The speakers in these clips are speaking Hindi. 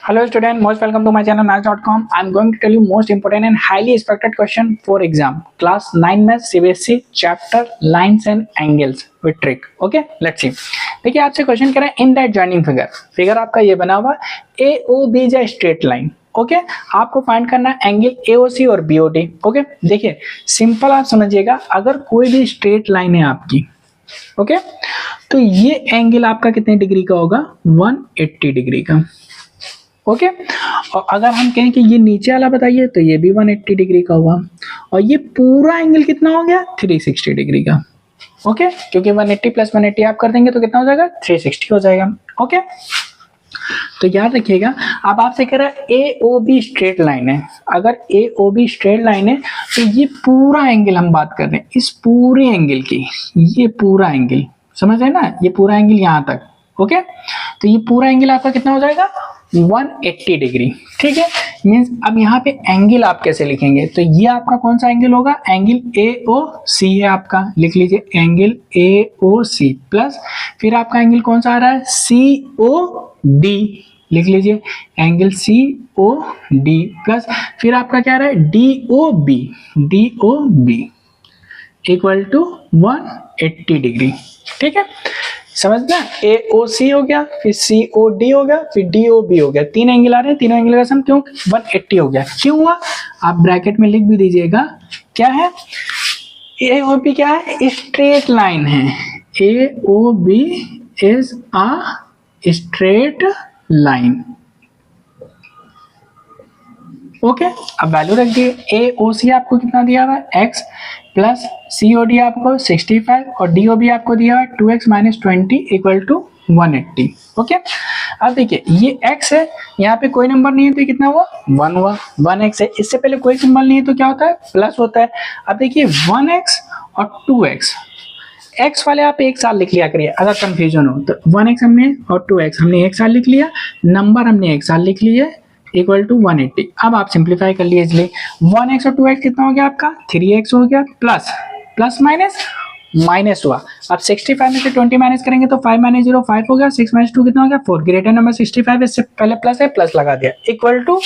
Hello student, most welcome to my channel maths.com. I am going to tell you most important and highly expected question for exam. Class 9 Math CBSE chapter lines and angles with trick. Okay, let's see. देखिए आपसे क्वेश्चन कह रहा है इन दैट जॉइनिंग फिगर आपका ये बना हुआ AOB is a straight line. Okay आपको फाइंड करना है एंगल AOC और BOD. ओके देखिए सिंपल आप समझिएगा, अगर कोई भी स्ट्रेट लाइन है आपकी ओके तो ये एंगल आपका कितने डिग्री का होगा 180 डिग्री का. ओके और अगर हम कहें कि ये नीचे वाला बताइए तो ये भी 180 डिग्री का हुआ और ये पूरा एंगल कितना हो गया 360 डिग्री का. ओके क्योंकि 180 प्लस 180 आप कर देंगे तो कितना हो जाएगा 360 हो जाएगा. ओके तो याद रखिएगा, अब आपसे कह रहा है AOB स्ट्रेट लाइन है. अगर AOB स्ट्रेट लाइन है तो ये पूरा एंगल हम बात कर रहे हैं, इस पूरे एंगल की, ये पूरा एंगल समझ रहे ना, ये पूरा एंगल यहाँ तक. ओके तो ये पूरा एंगल आपका कितना हो जाएगा 180 डिग्री. ठीक है, मीन्स अब यहाँ पे एंगल आप कैसे लिखेंगे, तो ये आपका कौन सा एंगल होगा, एंगल AOC है आपका, लिख लीजिए एंगल AOC प्लस फिर आपका एंगल कौन सा आ रहा है COD, लिख लीजिए एंगल COD प्लस फिर आपका क्या आ रहा है DOB इक्वल टू 180 डिग्री. ठीक है समझना, AOC हो गया, फिर COD हो गया, फिर DOB हो गया. तीन एंगल आ रहे हैं, तीनों एंगल का सम क्यों 180 हो गया. क्यों हुआ आप ब्रैकेट में लिख भी दीजिएगा. क्या है AOB, क्या है स्ट्रेट लाइन है. AOB is a straight line. Okay अब वैल्यू रख दिए. AOC आपको कितना दिया हुआ है x प्लस COD आपको 65 और DOB आपको दिया हुआ है 2x minus 20 equal to 180. Okay अब देखिए ये x है, यहाँ पे कोई नंबर नहीं है तो कितना हुआ 1 हुआ. 1x है, इससे पहले कोई सिंबल नहीं है तो क्या होता है प्लस होता है. अब देखिए 1x और 2x, x वाले आप एक साथ लिख लिया करिए अगर कंफ्यूजन हो तो. 1x हमने और 2x हमने एक साथ लिख लिया, नंबर हमने एक साथ लिख लिए इक्वल टू 180. अब आप सिंप्लीफाई कर लिए, इसलिए 1x और 2x कितना हो गया आपका 3x हो गया प्लस माइनस माइनस हुआ. अब 65 में से 20 माइनस करेंगे तो 5 माइनस 0 5 हो गया, 6 माइनस 2 कितना हो गया 4. ग्रेटर नंबर 65 इससे पहले प्लस है, प्लस लगा दिया इक्वल टू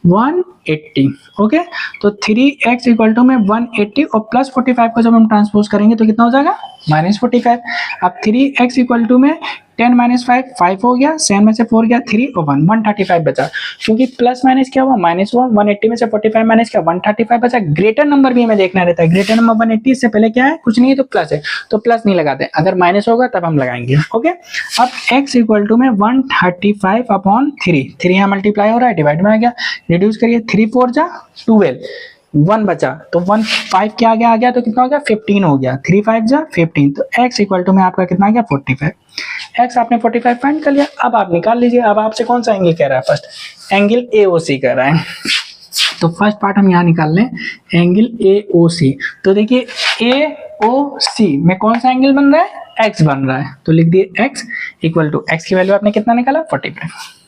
180. ओके तो 3x इक्वल टू में 180 और प्लस 45 को जब हम ट्रांसपोज करेंगे तो कितना हो जाएगा माइनस 45. अब 3x इक्वल टू में 10 माइनस 5 हो गया, 7 में से 4 गया 3 और 1 135 बचा. क्योंकि प्लस माइनस क्या हुआ माइनस हुआ, 180 में से 45 माइनस क्या 135 बचा. ग्रेटर नंबर भी हमें देखना रहता है, ग्रेटर नंबर 180 इससे पहले क्या है कुछ नहीं है तो प्लस है, तो प्लस नहीं लगाते, अगर माइनस होगा तब हम लगाएंगे. ओके अब x इक्वल टू में 135 अपॉन 3 यहाँ मल्टीप्लाई हो रहा है, डिवाइड में आ गया, रिड्यूस करिए 3 4 जा 12, 1 बचा तो 1 5 क्या आ गया तो कितना हो गया 15 हो गया, 3 5 जा 15. तो x इक्वल टू में आपका कितना आ गया 45. x आपने 45 फाइंड कर लिया. अब आप निकाल लीजिए, अब आपसे कौन सा एंगल कह रहा है, फर्स्ट एंगल AOC कह रहा है. तो फर्स्ट पार्ट हम यहाँ निकाल लें एंगल AOC. तो देखिए AOC में कौन सा एंगल बन रहा है x बन रहा है, तो लिख दिए x इक्वल टू x की वैल्यू आपने कितना निकाला 45.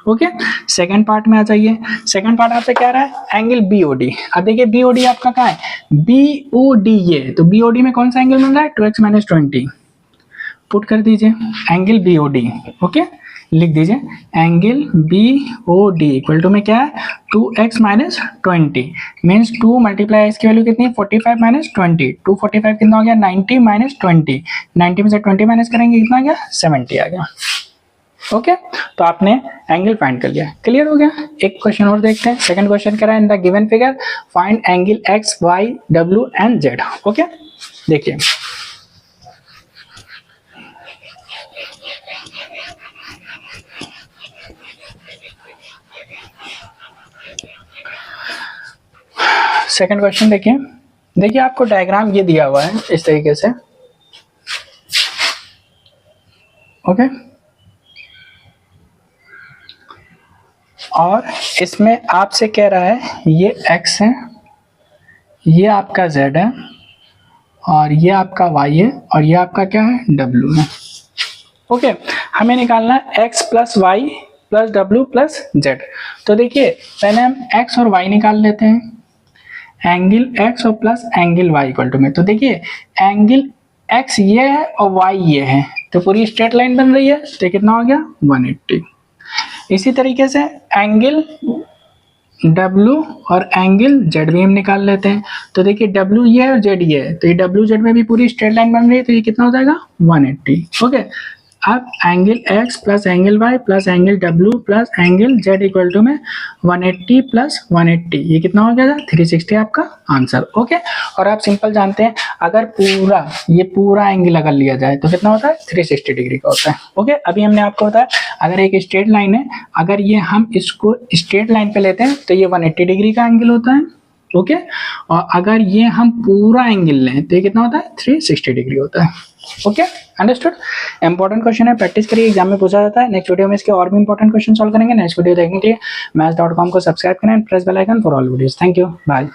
ओके सेकंड पार्ट में आ जाइए. सेकंड पार्ट आपसे क्या रहा है एंगल BOD. अब देखिए BOD आपका कहाँ है BOD, ये तो BOD में कौन सा एंगल बन रहा है 2x माइनस 20. पुट कर दीजिए एंगल BOD. ओके लिख दीजिए एंगल BOD इक्वल टू में क्या है 2x माइनस 20 मीन्स 2 मल्टीप्लाई इसकी वैल्यू कितनी 45 माइनस 20, 245 कितना हो गया 90 माइनस 20, 90 में से 20 माइनस करेंगे कितना आ गया 70 आ गया. ओके तो आपने एंगल फाइंड कर लिया, क्लियर हो गया. एक क्वेश्चन और देखते हैं. सेकंड क्वेश्चन कह रहा है in the given figure find angle x y w and z. Okay देखिए सेकंड क्वेश्चन देखिए आपको डायग्राम ये दिया हुआ है इस तरीके से. ओके और इसमें आपसे कह रहा है ये x है, ये आपका z है और ये आपका y है और ये आपका क्या है w है. ओके हमें निकालना है x plus y plus w plus z. तो देखिए पहले हम x और y निकाल लेते हैं, एंगल x और plus angle y equal to में. तो देखिए एंगल x ये है और y ये है तो पूरी स्ट्रेट लाइन बन रही है, तो कितना हो गया 180. इसी तरीके से एंगल W और एंगल Z भी हम निकाल लेते हैं। तो देखिए W ये है और Z ये है, तो ये W Z में भी पूरी स्ट्रेट लाइन बन रही है, तो ये कितना हो जाएगा 180। ओके, अब angle X plus angle Y plus angle W plus angle Z equal to में 180 प्लस 180, ये कितना हो गया 360 आपका आंसर। ओके, और आप सिंपल जानते हैं अगर ये पूरा एंगल अगर लिया जाए तो कितना होता है 360 डिग्री का होता है। ओके, अभी हमने आपको बताया अगर एक स्ट्रेट लाइन है, अगर ये हम इसको स्ट्रेट लाइन पे लेते हैं तो ये 180 डिग्री का एंगल होता है। ओके, और अगर ये हम पूरा एंगल लें तो ये कितना होता है 360 डिग्री होता है। Okay, understood. इंपॉर्टेंट क्वेश्चन है, प्रैक्टिस करिए, एग्जाम में पूछा जाता है। नेक्स्ट वीडियो में इसके और भी इंपॉर्टेंट क्वेश्चन सॉल्व करेंगे। नेक्स्ट वीडियो देखने के लिए maths.com को सब्सक्राइब करें, press bell icon for all videos. Thank you, bye.